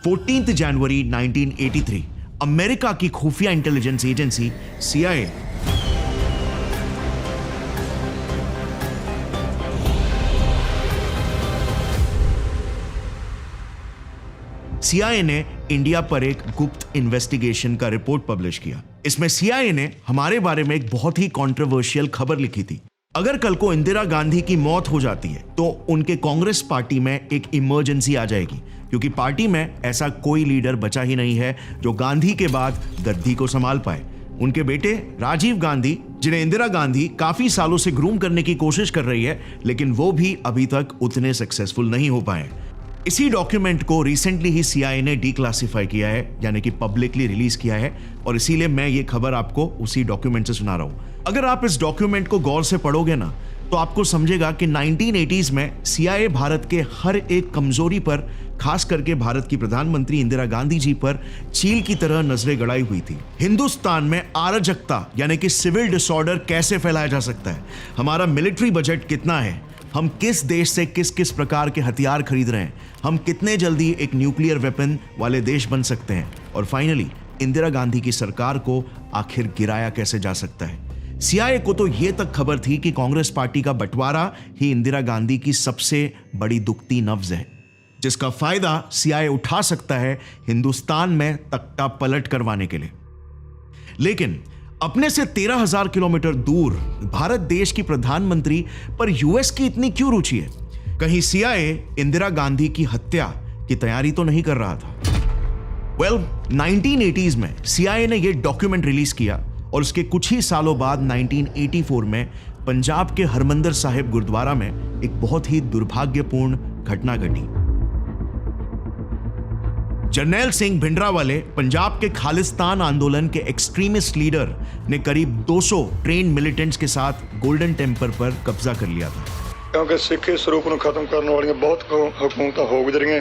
14 जनवरी 1983 America की खुफिया intelligence agency CIA ने इंडिया पर एक गुप्त इन्वेस्टिगेशन का रिपोर्ट पब्लिश किया। इसमें CIA ने हमारे बारे में एक बहुत ही कंट्रोवर्शियल खबर लिखी थी। अगर कल को इंदिरा गांधी की मौत हो जाती है तो उनके कांग्रेस पार्टी में एक इमरजेंसी आ जाएगी, क्योंकि पार्टी में ऐसा कोई लीडर बचा ही नहीं है जो गांधी के बाद गद्दी को संभाल पाए। उनके बेटे राजीव गांधी, जिन्हें इंदिरा गांधी काफी सालों से ग्रूम करने की कोशिश कर रही है, लेकिन वो भी अभी तक उतने सक्सेसफुल नहीं हो पाए। इसी डॉक्यूमेंट को रिसेंटली ही CIA ने डिक्लासिफाई किया है, यानी कि पब्लिकली रिलीज किया है, और इसीलिए मैं ये खबर आपको उसी डॉक्यूमेंट से सुना रहा हूं। अगर आप इस डॉक्यूमेंट को गौर से पढ़ोगे ना, तो आपको समझेगा कि 1980s में CIA भारत के हर एक कमजोरी पर, खास करके भारत की प्रधानमंत्री इंदिरा गांधी जी पर चील की तरह नजरें गड़ाई हुई थी। हिंदुस्तान में अराजकता यानी कि सिविल डिसऑर्डर कैसे फैलाया जा सकता है, हमारा मिलिट्री बजट कितना है, हम किस देश से किस किस प्रकार के हथियार खरीद रहे हैं, हम कितने जल्दी एक न्यूक्लियर वेपन वाले देश बन सकते हैं, और फाइनली इंदिरा गांधी की सरकार को आखिर गिराया कैसे जा सकता है। CIA को तो ये तक खबर थी कि कांग्रेस पार्टी का बंटवारा ही इंदिरा गांधी की सबसे बड़ी दुखती नब्ज है, जिसका फायदा CIA उठा सकता है हिंदुस्तान में तख्ता पलट करवाने के लिए। लेकिन अपने से 13,000 किलोमीटर दूर भारत देश की प्रधानमंत्री पर US की इतनी क्यों रुचि है? कहीं CIA इंदिरा गांधी की हत्या की तैयारी तो नहीं कर रहा था? 1980s में CIA ने यह डॉक्यूमेंट रिलीज किया, और उसके कुछ ही सालों बाद 1984 में पंजाब के हरमंदिर साहिब गुरुद्वारा में एक बहुत ही दुर्भाग्यपूर्ण घटना घटी। जरनैल सिंह भिंडरावाले, पंजाब के खालिस्तान आंदोलन के एक्सट्रीमिस्ट लीडर, ने करीब 200 ट्रेन मिलिटेंट्स के साथ गोल्डन टेम्पल पर कब्जा कर लिया था। क्योंकि सिख स्वरूप को खत्म करने वाली बहुत हुकूमत हो गुजरी,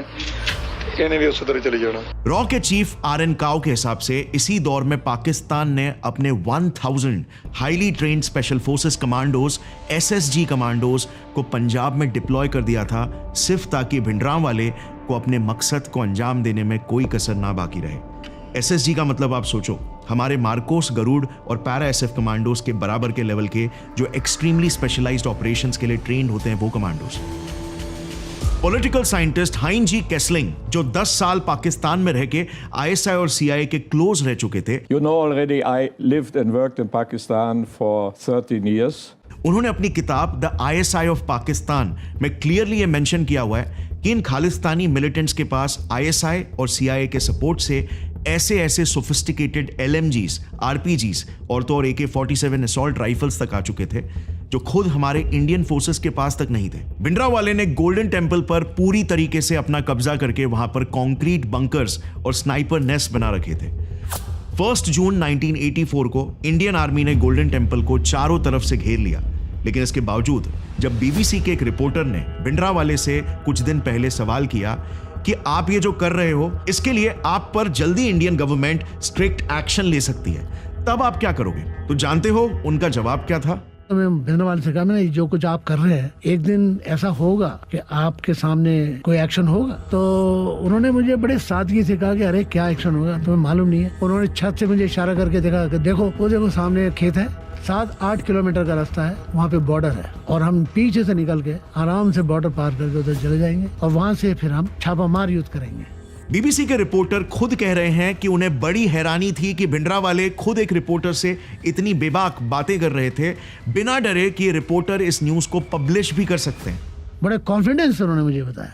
इन्हें भी उस तरह चली जाना। रॉ के चीफ RN काओ के हिसाब से इसी दौर में पाकिस्तान ने अपने 1000 highly trained special forces commandos SSG commandos को पंजाब में डिप्लॉय कर दिया था, सिर्फ ताकि भिंडरावाले को अपने मकसद को अंजाम देने में कोई कसर ना बाकी रहे। SSG का मतलब आप सोचो, हमारे मार्कोस, गरुड़ और पैरा SF कमांडोज के बराबर के लेवल के, जो एक्सट्रीमली स्पेशलाइज्ड ऑपरेशंस के लिए ट्रेंड होते हैं, वो कमांडोज। पॉलिटिकल साइंटिस्ट हाइन जी केसलिंग, जो 10 साल पाकिस्तान में रह के ISI और CIA के क्लोज रह चुके थे, You know already I lived and worked in Pakistan for 13 years. उन्होंने अपनी किताब द ISI ऑफ पाकिस्तान में क्लियरली ये मेंशन किया हुआ है कि इन खालिस्तानी मिलिटेंट्स के पास ISI और CIA के सपोर्ट से ऐसे सोफिस्टिकेटेड LMGs, RPGs और तो और AK-47 असॉल्ट राइफल्स तक आ चुके थे, जो खुद हमारे इंडियन फोर्सेस के पास तक नहीं थे। भिंडरावाले ने गोल्डन टेम्पल पर पूरी तरीके से अपना कब्जा करके वहां पर कंक्रीट बंकर्स और स्नाइपर नेस्ट बना रखे थे। 1 जून 1984 को इंडियन आर्मी ने गोल्डन टेम्पल को चारों तरफ से घेर लिया, लेकिन इसके बावजूद जब BBC के एक रिपोर्टर ने भिंडरावाले से कुछ दिन पहले सवाल किया कि आप ये जो कर रहे हो, इसके लिए आप पर जल्दी इंडियन गवर्नमेंट स्ट्रिक्ट एक्शन ले सकती है, तब आप क्या करोगे? तो जानते हो उनका जवाब क्या था? तो मैं भिंडरावाले से कहा, मैंने जो कुछ आप कर रहे हैं, एक दिन ऐसा होगा कि आपके सामने कोई एक्शन होगा। तो उन्होंने मुझे बड़े सादगी से कहा कि अरे क्या एक्शन होगा, तुम्हें मालूम नहीं है। उन्होंने छत से मुझे इशारा करके देखा कि देखो वो देखो सामने एक खेत है, 7-8 किलोमीटर का रास्ता है, वहाँ पे बॉर्डर है, और हम पीछे से निकल के आराम से बॉर्डर पार करके उधर चले जाएंगे, और वहाँ से फिर हम छापामार युद्ध करेंगे। BBC के रिपोर्टर खुद कह रहे हैं कि उन्हें बड़ी हैरानी थी कि भिंडरावाले खुद एक रिपोर्टर से इतनी बेबाक बातें कर रहे थे, बिना डरे कि ये रिपोर्टर इस न्यूज को पब्लिश भी कर सकते हैं। बड़े कॉन्फिडेंस से उन्होंने मुझे बताया,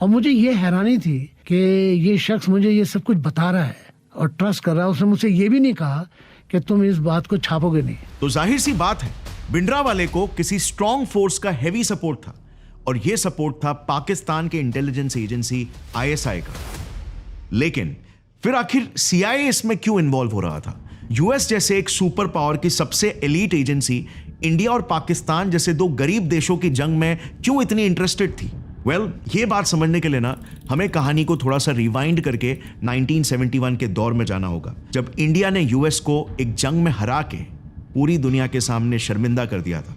और मुझे ये हैरानी थी कि ये शख्स मुझे ये सब कुछ बता रहा है और ट्रस्ट कर रहा है। उसने मुझसे ये भी नहीं कहा कि तुम इस बात को छापोगे नहीं। तो जाहिर सी बात है, भिंडरावाले को किसी स्ट्रॉन्ग फोर्स का हैवी सपोर्ट था, और यह सपोर्ट था पाकिस्तान के इंटेलिजेंस एजेंसी ISI का। लेकिन फिर आखिर CIA इसमें क्यों इन्वॉल्व हो रहा था? US जैसे एक सुपर पावर की सबसे एलीट एजेंसी इंडिया और पाकिस्तान जैसे दो गरीब देशों की जंग में क्यों इतनी इंटरेस्टेड थी? ये बात समझने के लिए ना हमें कहानी को थोड़ा सा रिवाइंड करके 1971 के दौर में जाना होगा, जब इंडिया ने US को एक जंग में हरा के पूरी दुनिया के सामने शर्मिंदा कर दिया था।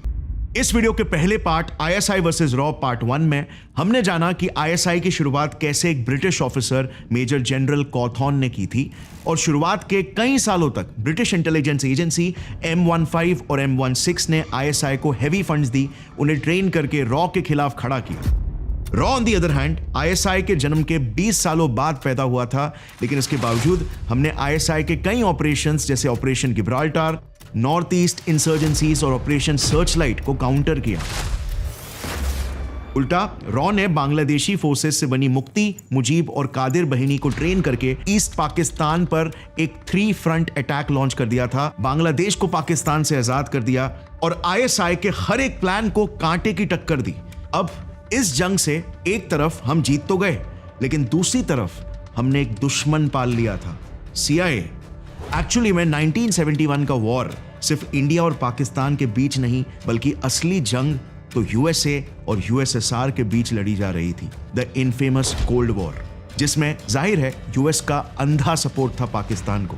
इस वीडियो के पहले part ISI versus raw part 1 में हमने जाना कि आईएसआई की शुरुआत कैसे एक ब्रिटिश ऑफिसर मेजर जनरल कॉथॉर्न ने की थी और शुरुआत के कई सालों तक ब्रिटिश इंटेलिजेंस एजेंसी M15 और M16 ने आईएसआई को हेवी फंड्स दी, उन्हें ट्रेन करके रॉ के खिलाफ खड़ा किया। Raw on the other hand ISI के जन्म के 20 सालों बाद पैदा हुआ था, लेकिन इसके बावजूद हमने आईएसआई के कई ऑपरेशंस जैसे ऑपरेशन गिब्राल्टार, नॉर्थ ईस्ट इंसर्जेंसीज और ऑपरेशन सर्चलाइट को काउंटर किया। उल्टा रॉ ने बांग्लादेशी फोर्सेस से बनी मुक्ति, मुजीब और कादिर बहिनी को ट्रेन करके ईस्ट पाकिस्तान पर एक 3 फ्रंट अटैक लॉन्च कर दिया था, बांग्लादेश को पाकिस्तान से आजाद कर दिया और आईएसआई के हर एक प्लान को कांटे की टक्कर दी। अब इस जंग से एक तरफ हम जीत तो गए, लेकिन दूसरी तरफ हमने एक दुश्मन पाल लिया था, CIA। एक्चुअली में 1971 का वॉर सिर्फ इंडिया और पाकिस्तान के बीच नहीं, बल्कि असली जंग तो USA और USSR के बीच लड़ी जा रही थी, द इनफेमस कोल्ड वॉर, जिसमें जाहिर है US का अंधा सपोर्ट था पाकिस्तान को।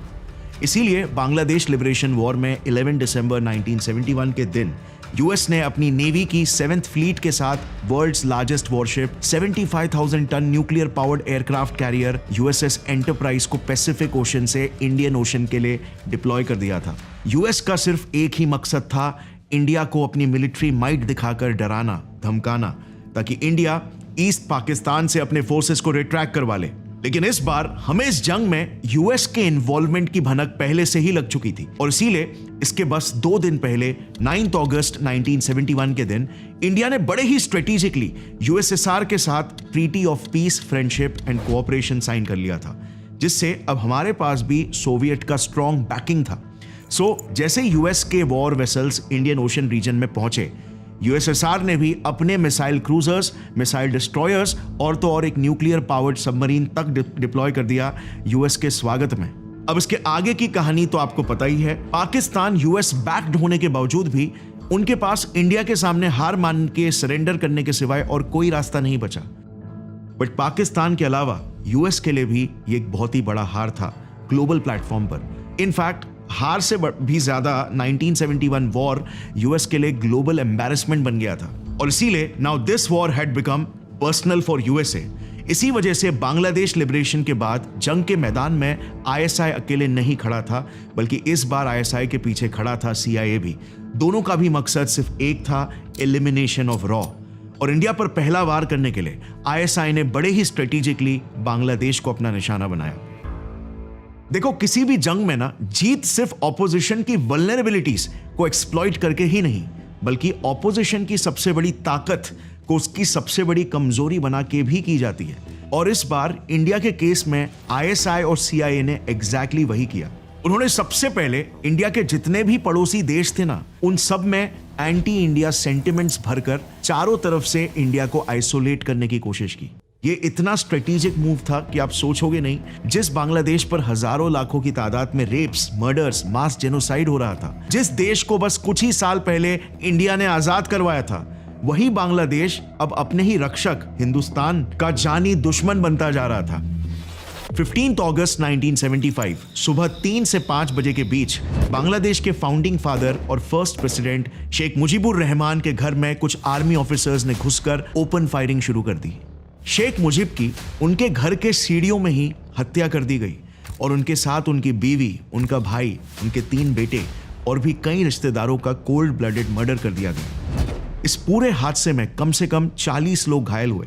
इसीलिए बांग्लादेश लिबरेशन वॉर में 11 दिसंबर 1971 के दिन US ने अपनी नेवी की 7th फ्लीट के साथ world's largest warship 75,000 ton nuclear powered aircraft carrier USS Enterprise को पैसिफिक ओशन से इंडियन ओशन के लिए डिप्लॉय कर दिया था। US का सिर्फ एक ही मकसद था, इंडिया को अपनी मिलिट्री माइट दिखाकर डराना, धमकाना, ताकि इंडिया ईस्ट पाकिस्तान से अपने फोर्सेस को रिट्रैक्ट करवा ले। लेकिन इस बार हमें इस जंग में US के इन्वॉल्वमेंट की भनक पहले से ही लग चुकी थी और इसीलिए इसके बस 2 दिन पहले 9 अगस्त 1971 के दिन इंडिया ने बड़े ही स्ट्रेटेजिकली USSR के साथ treaty of peace, friendship and cooperation sign कर लिया था, जिससे अब हमारे पास भी सोवियत का स्ट्रॉन्ग बैकिंग था। जैसे US के war vessels Indian Ocean region में पहुंचे, USSR ने भी अपने मिसाइल क्रूजर्स, मिसाइल डिस्ट्रॉयर्स और तो और एक न्यूक्लियर पावर्ड सबमरीन तक डिप्लॉय कर दिया US के स्वागत में। अब इसके आगे की कहानी तो आपको पता ही है। पाकिस्तान US बैक्ड होने के बावजूद भी उनके पास इंडिया के सामने हार मान के सरेंडर करने के सिवाय और कोई रास्ता नहीं बचा। बट पाकिस्तान के अलावा US के लिए भी ये एक बहुत ही बड़ा हार था ग्लोबल प्लेटफॉर्म पर। इनफैक्ट हार से भी ज्यादा 1971 वॉर US के लिए ग्लोबल एम्बैरेसमेंट बन गया था और इसीलिए now this war had become personal for USA। इसी वजह से बांग्लादेश लिबरेशन के बाद जंग के मैदान में ISI अकेले नहीं खड़ा था, बल्कि इस बार ISI के पीछे खड़ा था CIA भी। दोनों का भी मकसद सिर्फ एक था, एलिमिनेशन ऑफ रॉ। और इंडिया पर पहला वार करने के लिए ISI ने बड़े ही स्ट्रेटेजिकली बांग्लादेश को अपना निशाना बनाया। देखो, किसी भी जंग में ना जीत सिर्फ ऑपोजिशन की वल्नरेबिलिटीज को एक्सप्लॉइट करके ही नहीं, बल्कि ऑपोजिशन की सबसे बड़ी ताकत को उसकी सबसे बड़ी कमजोरी बना के भी की जाती है। और इस बार इंडिया के केस में ISI और CIA ने एग्जैक्टली वही किया। उन्होंने सबसे पहले इंडिया के जितने भी पड़ोसी देश थे ना, उन सब में एंटी इंडिया सेंटिमेंट्स भरकर चारों तरफ से इंडिया को आइसोलेट करने की कोशिश की। ये इतना स्ट्रेटेजिक मूव था कि आप सोचोगे नहीं, जिस बांग्लादेश पर हजारों लाखों की तादाद में रेप्स, मर्डर्स, मास जेनोसाइड हो रहा था, जिस देश को बस कुछ ही साल पहले इंडिया ने आजाद करवाया था, वही बांग्लादेश अब अपने ही रक्षक हिंदुस्तान का जानी दुश्मन बनता जा रहा था। 15 अगस्त 1975 सुबह 3 से 5 बजे के बीच बांग्लादेश के फाउंडिंग फादर और first president Sheikh Mujibur Rahman के घर में कुछ आर्मी ऑफिसर्स ने घुसकर ओपन फायरिंग शुरू कर दी। शेख मुजीब की उनके घर के सीढ़ियों में ही हत्या कर दी गई और उनके साथ उनकी बीवी, उनका भाई, उनके 3 बेटे और भी कई रिश्तेदारों का कोल्ड ब्लडेड मर्डर कर दिया गया। इस पूरे हादसे में कम से कम 40 लोग घायल हुए,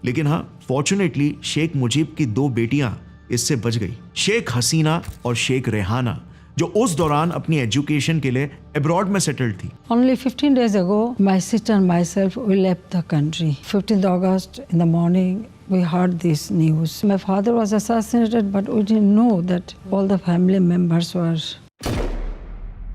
लेकिन हाँ, फॉर्चुनेटली शेख मुजीब की 2 बेटियां इससे बच गई, शेख हसीना और शेख रेहाना, जो उस दौरान अपनी एजुकेशन के लिए अब्रॉड में सेटल्ड थी। Only 15 days ago, my sister and myself, we left the country. 15th August in the morning, we heard this news. My father was assassinated, but we didn't know that all the family members were.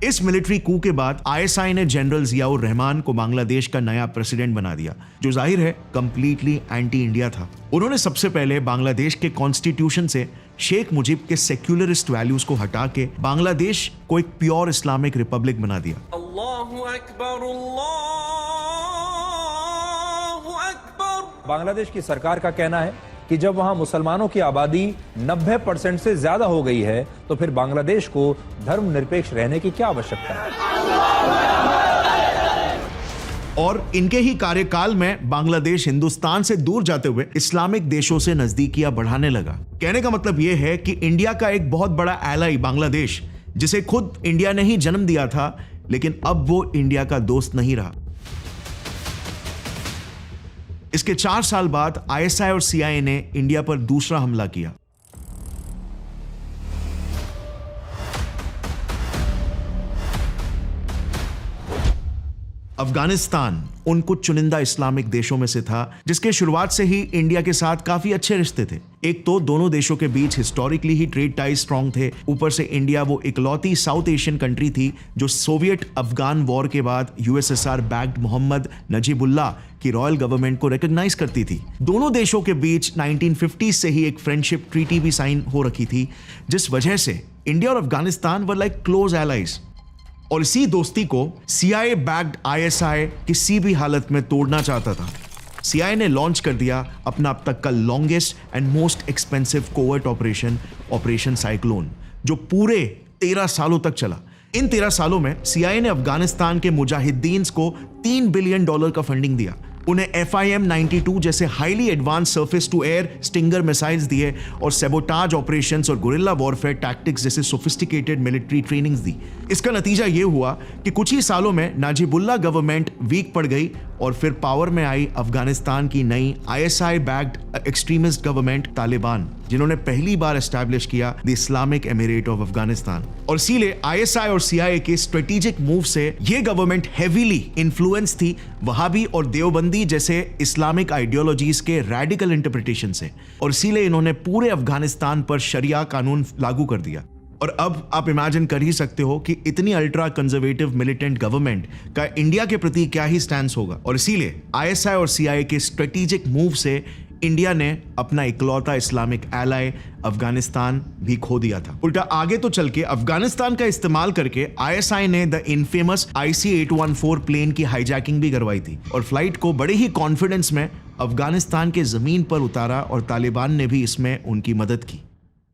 इस military कू के बाद ISI ने general Ziaur Rahman को बांग्लादेश का नया president बना दिया, जो जाहिर है कंप्लीटली एंटी इंडिया था। उन्होंने सबसे पहले बांग्लादेश के कॉन्स्टिट्यूशन से शेख मुजीब के सेक्युलरिस्ट वैल्यूज को हटा के बांग्लादेश को एक प्योर इस्लामिक रिपब्लिक बना दिया। अल्लाहु अकबर, अल्लाहु अकबर। बांग्लादेश की सरकार का कहना है कि जब वहां मुसलमानों की आबादी 90% से ज्यादा हो गई है, तो फिर बांग्लादेश को धर्मनिरपेक्ष रहने की क्या आवश्यकता है। और इनके ही कार्यकाल में बांग्लादेश हिंदुस्तान से दूर जाते हुए इस्लामिक देशों से नजदीकियां बढ़ाने लगा। कहने का मतलब यह है कि इंडिया का एक बहुत बड़ा एलाई बांग्लादेश, जिसे खुद इंडिया ने ही जन्म दिया था, लेकिन अब वो इंडिया का दोस्त नहीं रहा। इसके 4 साल बाद आईएसआई और सीआईए ने इंडिया पर दूसरा हमला किया। अफगानिस्तान उन कुछ चुनिंदा इस्लामिक देशों में से था जिसके शुरुआत से ही इंडिया के साथ काफी अच्छे रिश्ते थे। एक तो दोनों देशों के बीच हिस्टोरिकली ही ट्रेड टाइज स्ट्रांग थे, ऊपर से इंडिया वो इकलौती साउथ एशियन कंट्री थी जो सोवियत अफगान वॉर के बाद यूएसएसआर बैक्ड मोहम्मद नजीबुल्लाह की रॉयल गवर्नमेंट को रिकॉग्नाइज करती थी। दोनों देशों के बीच 1950 से ही एक फ्रेंडशिप ट्रीटी भी साइन हो रखी थी, जिस वजह से इंडिया और Afghanistan were like close allies. और इसी दोस्ती को सीआईए बैक्ड आईएसआई किसी भी हालत में तोड़ना चाहता था। सीआईए ने लॉन्च कर दिया अपना अब तक का longest and most expensive covert operation cyclone, जो पूरे 13 सालों तक चला। इन 13 सालों में सीआईए ने अफगानिस्तान के मुजाहिदीन को $3 बिलियन का फंडिंग दिया, उन्हें FIM-92 जैसे highly advance surface to air stinger missiles दिए और सेबोटाज ऑपरेशंस और गुरिल्ला वॉरफेयर टैक्टिक्स जैसे सोफिस्टिकेटेड मिलिट्री ट्रेनिंग्स दी। इसका नतीजा यह हुआ कि कुछ ही सालों में नाजिबुल्लाह गवर्नमेंट वीक पड़ गई और फिर पावर में आई अफगानिस्तान की नई ISI backed extremist government Taliban, जिन्होंने पहली बार एस्टैब्लिश किया the Islamic emirate of Afghanistan. और इसीलिए आईएसआई और सीआईए के स्ट्रेटेजिक मूव से ये गवर्नमेंट हेवीली इन्फ्लुएंस थी वहाबी और देवबंदी जैसे इस्लामिक आइडियोलॉजीज के रेडिकल इंटरप्रिटेशन से, और इसीलिए इन्होंने पूरे अफगानिस्तान पर शरिया कानून लागू कर दिया। और अब आप इमेजिन कर ही सकते हो कि इतनी अल्ट्रा कंजर्वेटिव मिलिटेंट गवर्नमेंट का इंडिया के प्रति क्या ही स्टैंस होगा। और इसीलिए आईएसआई और सीआईए के स्ट्रेटेजिक मूव से इंडिया ने अपना इकलौता इस्लामिक एलाई अफगानिस्तान भी खो दिया था। उल्टा आगे तो चल के अफगानिस्तान का इस्तेमाल करके आईएसआई ने द इनफेमस IC-814 प्लेन की हाईजैकिंग भी करवाई थी और फ्लाइट को बड़े ही कॉन्फिडेंस में अफगानिस्तान के जमीन पर उतारा और तालिबान ने भी इसमें उनकी मदद की।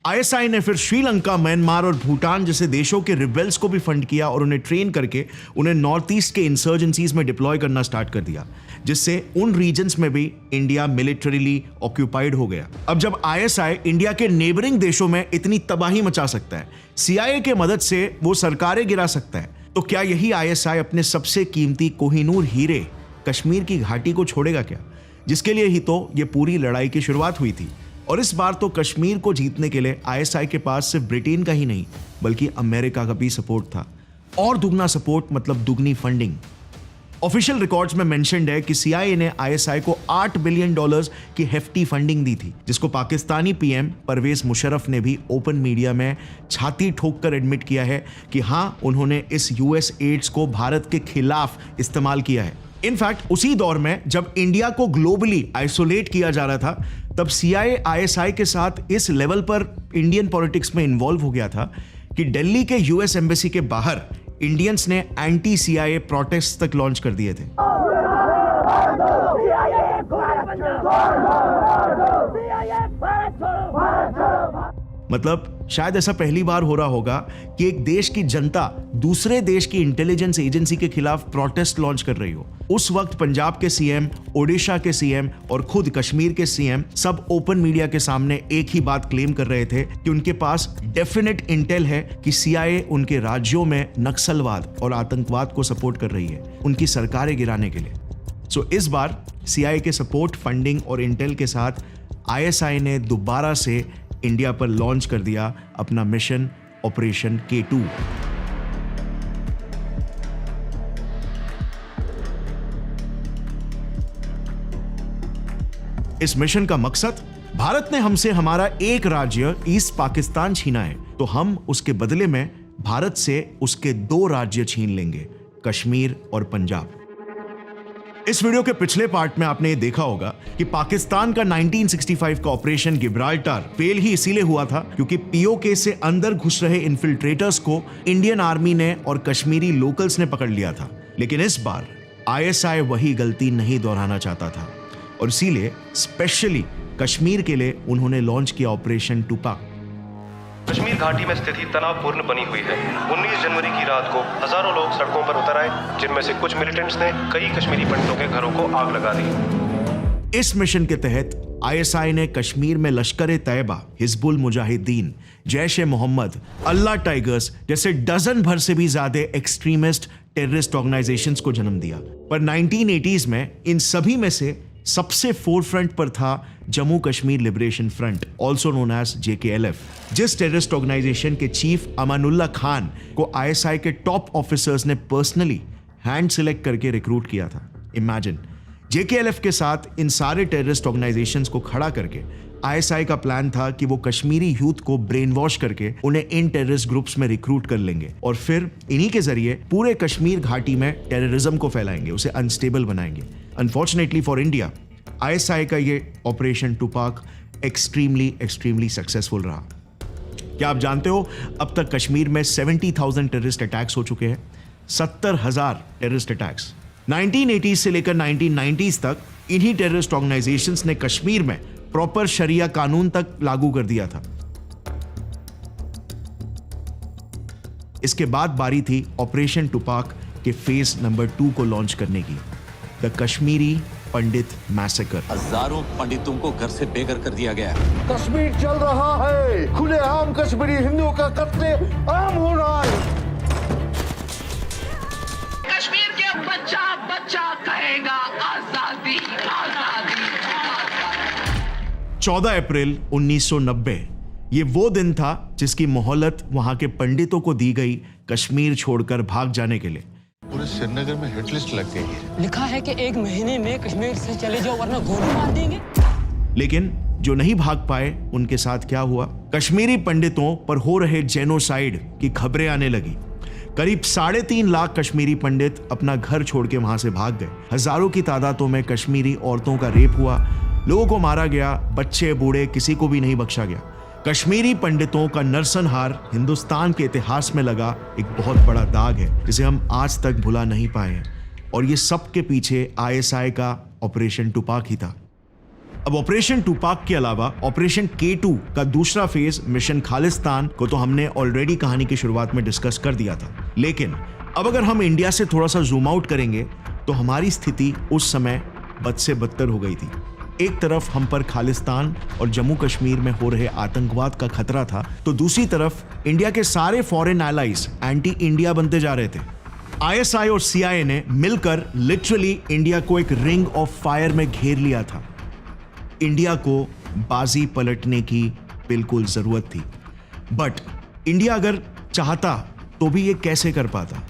आईएसआई ने फिर श्रीलंका, म्यांमार और भूटान जैसे देशों के रिबेल्स को भी फंड किया और उन्हें ट्रेन करके उन्हें नॉर्थ ईस्ट के इंसर्जेंसीज में डिप्लॉय करना स्टार्ट कर दिया, जिससे उन रीजन्स में भी इंडिया मिलिटरीली ऑक्यूपाइड हो गया। अब जब आईएसआई इंडिया के नेबरिंग देशों में इतनी तबाही मचा सकता है, सीआईए के मदद से वो सरकारें गिरा सकता है, तो क्या यही आईएसआई अपने सबसे कीमती कोहिनूर हीरे कश्मीर की घाटी को छोड़ेगा क्या, जिसके लिए ही तो ये पूरी लड़ाई की शुरुआत हुई थी। और इस बार तो कश्मीर को जीतने के लिए आईएसआई के पास सिर्फ ब्रिटेन का ही नहीं बल्कि अमेरिका का भी सपोर्ट था, और दुगना सपोर्ट मतलब दुगनी फंडिंग। ऑफिशियल रिकॉर्ड्स में मेंशन्ड है कि सीआईए ने आईएसआई को $8 बिलियन की हेफ्टी फंडिंग दी थी, जिसको पाकिस्तानी पीएम परवेज मुशर्रफ ने भी ओपन मीडिया में छाती ठोक कर एडमिट किया है कि हाँ, उन्होंने इस यूएस एड्स को भारत के खिलाफ इस्तेमाल किया है। इनफैक्ट उसी दौर में जब इंडिया को ग्लोबली आइसोलेट किया जा रहा था, तब सीआईए आईएसआई के साथ इस लेवल पर इंडियन पॉलिटिक्स में इन्वॉल्व हो गया था कि दिल्ली के यूएस एम्बेसी के बाहर इंडियंस ने एंटी सीआईए प्रोटेस्ट तक लॉन्च कर दिए थे। मतलब शायद ऐसा पहली बार हो रहा होगा कि एक देश की जनता दूसरे देश की इंटेलिजेंस एजेंसी के खिलाफ प्रोटेस्ट लॉन्च कर रही हो। उस वक्त पंजाब के सीएम, ओडिशा के सीएम और खुद कश्मीर के सीएम सब ओपन मीडिया के सामने एक ही बात क्लेम कर रहे थे कि उनके पास डेफिनेट इंटेल है कि सीआईए उनके राज्यों में नक्सलवाद और आतंकवाद को सपोर्ट कर रही है उनकी सरकारें गिराने के लिए। सो इस बार सीआईए के सपोर्ट, फंडिंग और इंटेल के साथ आईएसआई ने दोबारा से इंडिया पर लॉन्च कर दिया अपना मिशन ऑपरेशन K2। इस मिशन का मकसद, भारत ने हमसे हमारा एक राज्य ईस्ट पाकिस्तान छीना है, तो हम उसके बदले में भारत से उसके 2 राज्य छीन लेंगे, कश्मीर और पंजाब। इस वीडियो के पिछले पार्ट में आपने ये देखा होगा कि पाकिस्तान का 1965 का ऑपरेशन गिब्राल्टर फेल ही इसीलिए हुआ था क्योंकि पीओके से अंदर घुस रहे इन्फिल्ट्रेटर्स को इंडियन आर्मी ने और कश्मीरी लोकल्स ने पकड़ लिया था। लेकिन इस बार आईएसआई वही गलती नहीं दोहराना चाहता था और इसीलिए स्पेशली कश्मीर के लिए उन्होंने लॉन्च किया ऑपरेशन टुपाक। कश्मीर घाटी में स्थिति तनावपूर्ण बनी हुई है। 19 जनवरी की रात को हजारों लोग सड़कों पर उतर आए, जिनमें से कुछ मिलिटेंट्स ने कई कश्मीरी पंडितों के घरों को आग लगा दी। इस मिशन के तहत आईएसआई ने कश्मीर में लश्कर-ए-तैयबा, हिजबुल मुजाहिदीन, जैश-ए-मोहम्मद, अल्लाह टाइगर्स जैसे डजन भर से भी ज्यादा एक्सट्रीमिस्ट टेररिस्ट ऑर्गेनाइजेशंस को जन्म दिया। पर 1980s में इन सभी में से सबसे फोरफ्रंट पर था Jammu Kashmir liberation front, also known as JKLF, जिस टेररिस्ट ऑर्गेनाइजेशन के चीफ अमानुल्लाह खान को आईएसआई के टॉप ऑफिसर्स ने पर्सनली हैंड सिलेक्ट करके रिक्रूट किया था। इमेजिन, JKLF के साथ इन सारे टेररिस्ट ऑर्गेनाइजेशंस को खड़ा करके आईएसआई का प्लान था कि वो कश्मीरी यूथ को ब्रेन वॉश करके उन्हें इन टेररिस्ट ग्रुप्स में रिक्रूट कर लेंगे और फिर इन्हीं के जरिए पूरे कश्मीर घाटी में टेररिज्म को फैलाएंगे, उसे अनस्टेबल बनाएंगे। अनफॉर्चुनेटली फॉर इंडिया, आईएसआई का ये ऑपरेशन टुपाक एक्सट्रीमली सक्सेसफुल रहा। क्या आप जानते हो अब तक कश्मीर में 70,000 टेररिस्ट अटैक्स हो चुके हैं? 70,000 टेररिस्ट अटैक्स। 1980s से लेकर 1990s तक इन्हीं टेररिस्ट ऑर्गेनाइजेशंस ने कश्मीर में प्रॉपर शरिया कानून तक लागू कर दिया था। इसके बाद बारी थी ऑपरेशन टुपाक के फेज नंबर 2 को लॉन्च करने की, द कश्मीरी पंडित मैसेकर। हजारों पंडितों को घर से बेघर कर दिया गया। कश्मीर चल रहा है, खुलेआम कश्मीरी हिंदुओं का कत्ले आम हो रहा है। कश्मीर के बच्चा बच्चा कहेगा आजादी आजादी। 14 अप्रैल 1990 ये वो दिन था जिसकी मोहलत वहां के पंडितों को दी गई कश्मीर छोड़कर भाग जाने के लिए। पूरे श्रीनगर में हिट लिस्ट लग गई है। लिखा है कि 1 महीने में कश्मीर से चले जाओ वरना गोली मार देंगे। लेकिन जो नहीं भाग पाए उनके साथ क्या हुआ? कश्मीरी पंडितों पर हो रहे जेनोसाइड की खबरें आने लगी। करीब 3.5 लाख कश्मीरी पंडित अपना घर छोड़ के वहां से भाग गए। हजारों की तादादों में कश्मीरी औरतों का रेप हुआ, लोगों को मारा गया, बच्चे बूढ़े किसी को भी नहीं बख्शा गया। कश्मीरी पंडितों का नरसंहार हिंदुस्तान के इतिहास में लगा एक बहुत बड़ा दाग है, जिसे हम आज तक भुला नहीं पाए हैं। और ये सब के पीछे आईएसआई का ऑपरेशन टुपाक ही था। अब ऑपरेशन टुपाक के अलावा ऑपरेशन K2 का दूसरा फेज मिशन खालिस्तान को तो हमने ऑलरेडी कहानी की शुरुआत में डिस्कस कर दिया था। लेकिन अब अगर हम इंडिया से थोड़ा सा जूम आउट करेंगे तो हमारी स्थिति उस समय बद से बदतर हो गई थी। एक तरफ हम पर खालिस्तान और जम्मू कश्मीर में हो रहे आतंकवाद का खतरा था, तो दूसरी तरफ इंडिया के सारे फॉरेन एलाइज एंटी इंडिया बनते जा रहे थे। आईएसआई और CIA ने मिलकर लिटरली इंडिया को एक रिंग ऑफ फायर में घेर लिया था। इंडिया को बाजी पलटने की बिल्कुल जरूरत थी, बट इंडिया अगर चाहता तो भी ये कैसे कर पाता?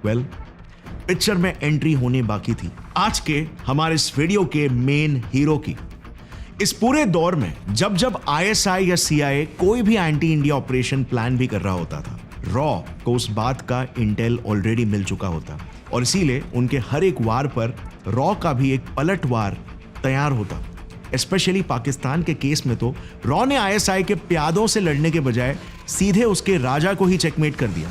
वेल, पिक्चर में एंट्री होने बाकी थी आज के हमारे इस वीडियो के मेन हीरो की। इस पूरे दौर में जब जब आईएसआई या CIA कोई भी एंटी इंडिया ऑपरेशन प्लान भी कर रहा होता था, रॉ को उस बात का इंटेल ऑलरेडी मिल चुका होता और इसीलिए उनके हर एक वार पर रॉ का भी एक पलटवार तैयार होता। स्पेशली पाकिस्तान के केस में तो रॉ ने आईएसआई के प्यादों से लड़ने के बजाय सीधे उसके राजा को ही चेकमेट कर दिया।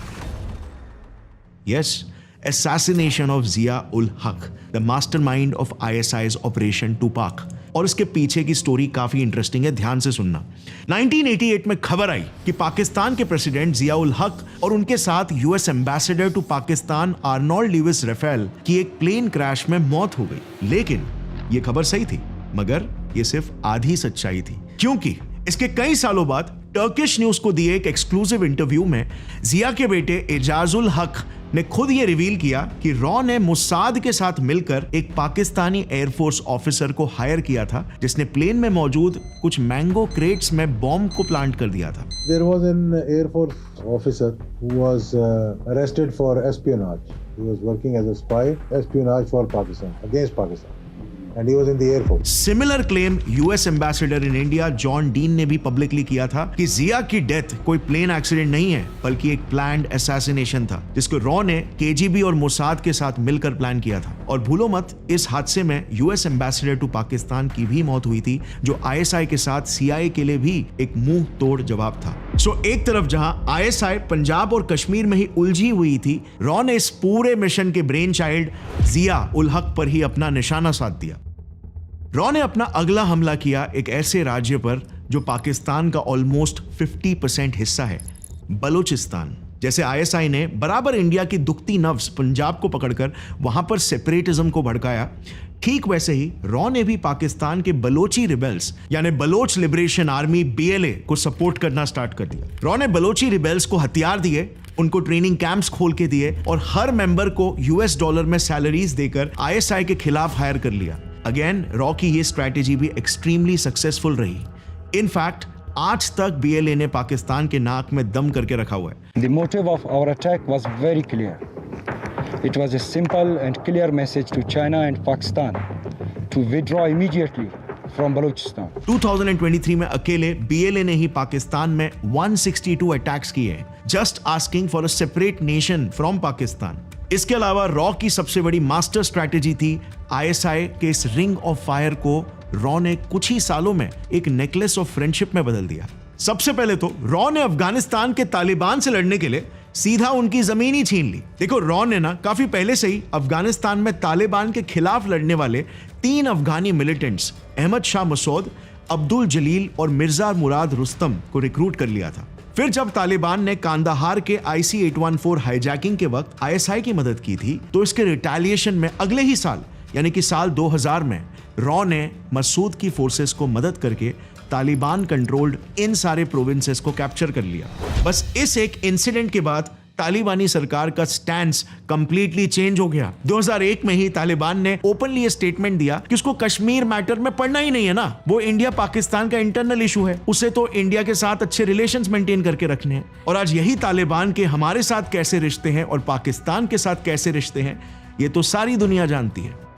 Yes, assassination of Zia-ul-Haq, the mastermind of ISI's Operation Tupac। और इसके पीछे की स्टोरी काफी इंटरेस्टिंग है, ध्यान से सुनना। 1988 में खबर आई कि पाकिस्तान के प्रेसिडेंट जिया-उल-हक और उनके साथ US ambassador to Pakistan Arnold Lewis Raphel की एक प्लेन क्रैश में मौत हो गई। लेकिन ये खबर सही थी, मगर ये सिर्फ आधी सच्चाई थी, क्योंकि इसके कई सालों बाद टर्किश न्यूज को दिए एक एक्सक्लूसिव इंटरव्यू में जिया के बेटे एजाजुल-हक ने खुद ये रिवील किया कि रॉ ने मुसाद के साथ मिलकर एक पाकिस्तानी एयरफोर्स ऑफिसर को हायर किया था, जिसने प्लेन में मौजूद कुछ मैंगो क्रेट्स में बॉम्ब को प्लांट कर दिया था। There was an Air Force officer who was arrested for espionage. He was working as a spy, espionage for Pakistan, against Pakistan. And he was in the Air Force. Similar claim US ambassador in India John dean ने भी publicly किया था कि जिया की death कोई plane accident नहीं है, बल्कि एक प्लान्ड असैसिनेशन था, जिसको रॉ ने केजीबी और मोसाद के साथ मिलकर प्लान किया था। और भूलो मत, इस हादसे में यूएस एम्बेसडर टू पाकिस्तान की भी मौत हुई थी, जो आईएसआई के साथ CIA के लिए भी एक मुंह तोड़ जवाब था। सो एक तरफ जहां आईएसआई पंजाब और कश्मीर में ही उलझी हुई थी, रॉ ने इस पूरे मिशन के ब्रेन चाइल्ड जिया-उल-हक पर ही अपना निशाना साध दिया। रॉ ने अपना अगला हमला किया एक ऐसे राज्य पर जो पाकिस्तान का ऑलमोस्ट 50% हिस्सा है, बलोचिस्तान। जैसे आईएसआई ने बराबर इंडिया की दुखती नब्ज पंजाब को पकड़कर वहां पर सेपरेटिज्म को भड़काया, ठीक वैसे ही रॉ ने भी पाकिस्तान के बलोची रिबेल्स यानी बलोच लिबरेशन आर्मी BLA को सपोर्ट करना स्टार्ट कर दिया। रॉ ने बलोची रिबेल्स को हथियार दिए, उनको ट्रेनिंग कैंप्स खोल के दिए और हर मेंबर को $US में सैलरीज देकर आईएसआई के खिलाफ हायर कर लिया। अगेन रॉ की ये स्ट्रैटेजी भी एक्सट्रीमली सक्सेसफुल रही। इनफैक्ट आज तक BLA ने पाकिस्तान के नाक में दम करके रखा हुआ है। The motive of our attack was very clear. It was a simple and clear message to China and Pakistan to withdraw immediately from Balochistan. 2023 में अकेले BLA ने ही पाकिस्तान में 162 अटैक्स किए हैं, just asking for a separate nation from Pakistan. इसके अलावा raw की सबसे बड़ी मास्टर स्ट्रैटेजी थी आईएसआई के इस रिंग ऑफ फायर को रॉ ने कुछ ही सालों में एक नेकलेस ऑफ फ्रेंडशिप में बदल दिया। सबसे पहले तो रॉ ने अफगानिस्तान के तालिबान से लड़ने के लिए सीधा उनकी जमीन ही छीन ली। देखो रॉ ने ना काफी पहले से ही अफगानिस्तान में तालिबान के खिलाफ लड़ने वाले 3 अफगानी मिलिटेंट्स अहमद शाह मसूद, अब्दुल जलील और मिर्जा मुराद रुस्तम को रिक्रूट कर लिया था। फिर जब तालिबान ने कांदाहार के IC-814 हाईजैकिंग के वक्त आईएसआई की मदद की थी, तो इसके रिटेलिएशन में अगले ही साल यानी कि साल 2000 में रॉ ने मसूद की फोर्सेस को मदद करके तालिबान कंट्रोल्ड इन सारे प्रोविंसेस को कैप्चर कर लिया। बस इस एक इंसिडेंट के बाद तालिबानी सरकार का स्टैंस कंप्लीटली चेंज हो गया। 2001 में ही तालिबान ने ओपनली ये स्टेटमेंट दिया कि उसको कश्मीर मैटर में पढ़ना ही नहीं है ना, वो इंडिया पाकिस्तान का इंटरनल इशू है, उसे तो इंडिया के साथ अच्छे रिलेशंस मेंटेन करके रखने हैं। और आज यही तालिबान के हमारे साथ कैसे रिश्ते हैं और पाकिस्तान के साथ कैसे रिश्ते हैं, ये तो सारी दुनिया जानती है।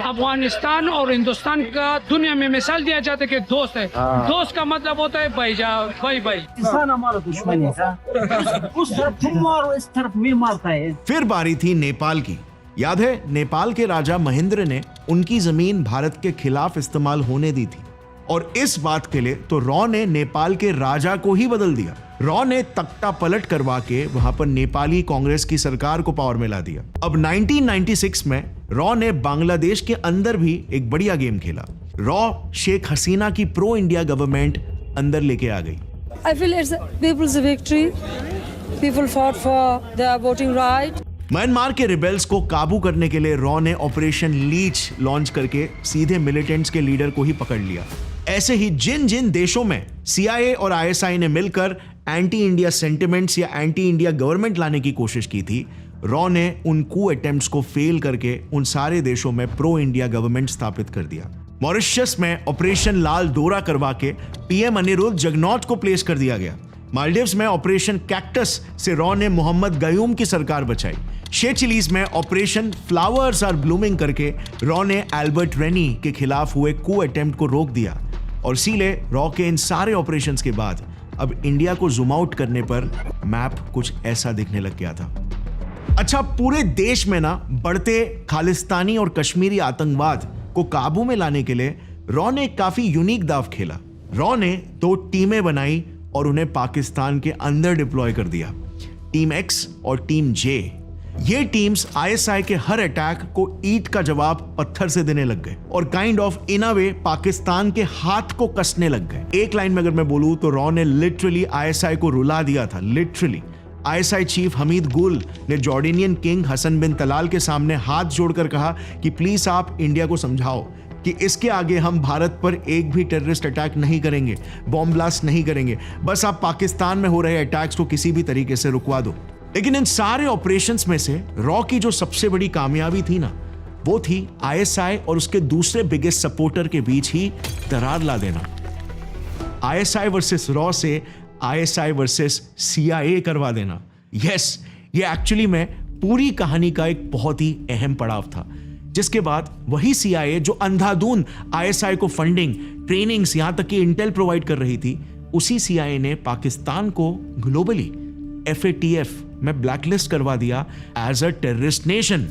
अफगानिस्तान और हिंदुस्तान का दुनिया में मिसाल दिया जाता है कि दोस्त है। दोस्त का मतलब होता है भाई। इंसान हमारा दुश्मन है, उस तरफ तुम मारो, इस तरफ मैं मारता है। फिर बारी थी नेपाल की। याद है नेपाल के राजा महेंद्र ने उनकी जमीन भारत के खिलाफ इस्तेमाल होने दी थी, और इस बात के लिए तो रॉ ने नेपाल के राजा को ही बदल दिया। रॉ ने तख्ता पलट करवा के वहां पर नेपाली कांग्रेस की सरकार को पावर में ला दिया। अब 1996 में रॉ ने बांग्लादेश के अंदर भी एक बढ़िया गेम खेला। रॉ शेख हसीना की प्रो इंडिया गवर्नमेंट अंदर लेके आ गई। I feel it's people's victory. People fought for their voting right. Myanmar के रिबेल्स को काबू करने के लिए रॉ ने ऑपरेशन लीच लॉन्च करके सीधे मिलिटेंट्स के लीडर को ही पकड़ लिया। ऐसे ही जिन जिन देशों में CIA और ISI ने मिलकर एंटी इंडिया सेंटिमेंट्स या एंटी इंडिया गवर्नमेंट लाने की कोशिश की थी, रॉ ने उन कू अटेम्प्ट्स को फेल करके उन सारे देशों में प्रो इंडिया गवर्नमेंट स्थापित कर दिया। मॉरिशस में ऑपरेशन लाल डोरा करवा के PM अनिरुद्ध जगनॉथ को प्लेस कर दिया गया। मालदीव्स में ऑपरेशन कैक्टस से रॉ ने मोहम्मद गयूम की सरकार बचाई। शेचिलीज में ऑपरेशन फ्लावर्स आर ब्लूमिंग करके रॉ ने एल्बर्ट रेनी के खिलाफ हुए कू अटेम्प्ट को रोक दिया। और सीले रॉ के इन सारे ऑपरेशंस के बाद अब इंडिया को जूम आउट करने पर मैप कुछ ऐसा दिखने लग गया था। अच्छा, पूरे देश में ना बढ़ते खालिस्तानी और कश्मीरी आतंकवाद को काबू में लाने के लिए रॉ ने काफी यूनिक दाव खेला। रॉ ने 2 टीमें बनाई और उन्हें पाकिस्तान के अंदर डिप्लॉय कर दिया, टीम X और टीम J। ये टीम्स ISI के हर अटैक को ईंट का जवाब पत्थर से देने लग गए और काइंड ऑफ इन अ वे पाकिस्तान के हाथ को कसने लग गए। एक लाइन में अगर मैं बोलूं तो रॉ ने लिटरली ISI को रुला दिया था। लिटरली ISI चीफ हमीद गुल ने जॉर्डेनियन किंग हसन बिन तलाल के सामने हाथ जोड़कर कहा कि प्लीज आप इंडिया को समझाओ कि इसके आगे हम भारत पर एक भी टेररिस्ट अटैक नहीं करेंगे, बॉम्ब ब्लास्ट नहीं करेंगे, बस आप पाकिस्तान में हो रहे अटैक्स को किसी भी तरीके से रुकवा दो। लेकिन इन सारे ऑपरेशंस में से रॉ की जो सबसे बड़ी कामयाबी थी ना, वो थी ISI और उसके दूसरे बिगेस्ट सपोर्टर के बीच ही दरार ला देना। ISI वर्सेस रॉ से ISI वर्सेस CIA करवा देना। यस, ये एक्चुअली में पूरी कहानी का एक बहुत ही अहम पड़ाव था, जिसके बाद वही CIA जो अंधाधुंध ISI को फंडिंग, ट्रेनिंग्स, यहां तक कि इंटेल प्रोवाइड कर रही थी, उसी CIA ने पाकिस्तान को ग्लोबली FATF में ब्लैकलिस्ट करवा दिया एज अ टेररिस्ट नेशन।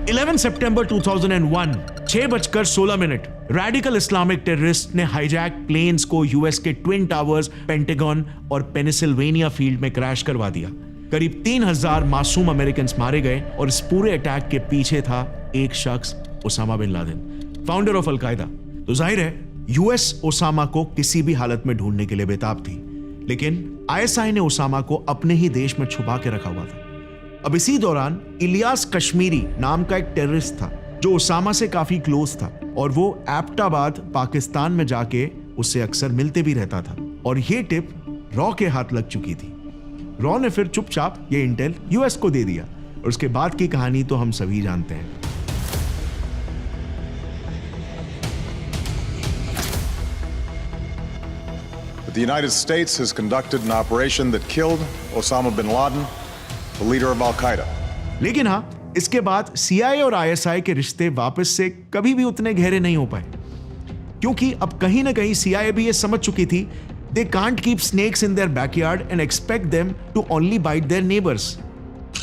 11 सितंबर 2001 6:16 रेडिकल इस्लामिक टेररिस्ट ने हाईजैक प्लेन्स को US के ट्विन टावर्स, पेंटागन और पेनिसिल्वेनिया फील्ड में क्रैश करवा दिया। करीब 3000 मासूम अमेरिकन मारे गए और इस पूरे अटैक के पीछे था एक शख्स, Osama bin Laden, founder of Al-Qaeda. तो जाहिर है यूएस ओसामा को किसी भी हालत में ढूंढने के लिए बेताब थी, लेकिन आईएसआई ने ओसामा को अपने ही देश में छुपा के रखा हुआ था। अब इसी दौरान इलियास कश्मीरी नाम का एक टेररिस्ट था जो ओसामा से काफी क्लोज था, और वो एबटाबाद पाकिस्तान में जाके उससे अक्सर मिलते भी रहता था, और ये टिप रॉ के हाथ लग चुकी थी। रॉ ने फिर चुपचाप ये इंटेल यूएस को दे दिया, और उसके बाद की कहानी तो हम सभी जानते हैं। The United States has conducted an operation that killed Osama bin Laden, the leader of Al-Qaeda. लेकिन हाँ, इसके बाद CIA और ISI के रिश्ते वापस से कभी भी उतने गहरे नहीं हो पाए, क्योंकि अब कहीं ना कहीं CIA भी ये समझ चुकी थी they can't keep snakes in their backyard and expect them to only bite their neighbors.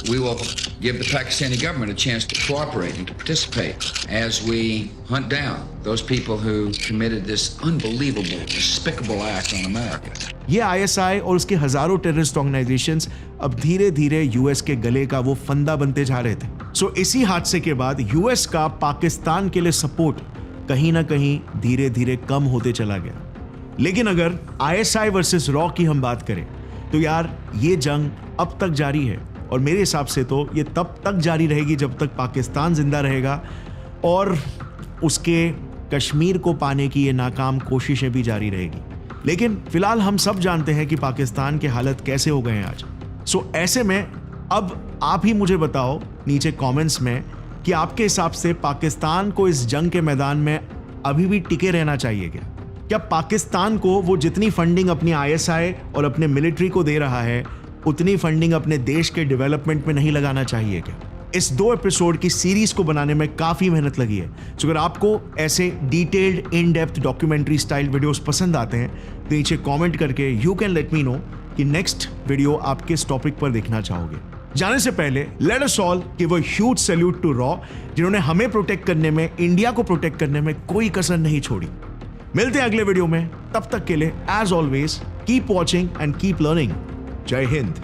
We will give the Pakistani government a chance to cooperate and to participate as we hunt down those people who committed this unbelievable, despicable act on America. ये ISI और उसके हजारों terrorist organisations अब धीरे धीरे US के गले का वो फंदा बनते जा रहे थे। सो इसी हादसे के बाद यूएस का पाकिस्तान के लिए सपोर्ट कहीं ना कहीं धीरे धीरे कम होते चला गया। लेकिन अगर ISI वर्सेस रॉ की हम बात करें तो यार ये जंग अब तक जारी है, और मेरे हिसाब से तो ये तब तक जारी रहेगी जब तक पाकिस्तान जिंदा रहेगा और उसके कश्मीर को पाने की ये नाकाम कोशिशें भी जारी रहेगी। लेकिन फिलहाल हम सब जानते हैं कि पाकिस्तान के हालत कैसे हो गए हैं आज। सो ऐसे में अब आप ही मुझे बताओ नीचे कमेंट्स में कि आपके हिसाब से पाकिस्तान को इस जंग के मैदान में अभी भी टिके रहना चाहिए क्या? क्या पाकिस्तान को वो जितनी फंडिंग अपनी ISI और अपने मिलिट्री को दे रहा है उतनी फंडिंग अपने देश के डेवलपमेंट में नहीं लगाना चाहिए क्या? इस 2 एपिसोड की सीरीज को बनाने में काफी मेहनत लगी है। तो अगर आपको ऐसे detailed in depth documentary style videos पसंद आते हैं तो नीचे कमेंट करके you can let me know कि नेक्स्ट वीडियो आप किस टॉपिक पर देखना चाहोगे। जाने से पहले let us all give a huge salute to रॉ, जिन्होंने हमें प्रोटेक्ट करने में, इंडिया को प्रोटेक्ट करने में कोई कसर नहीं छोड़ी। मिलते हैं अगले वीडियो में, तब तक के लिए as always keep watching and keep learning. Jai Hind.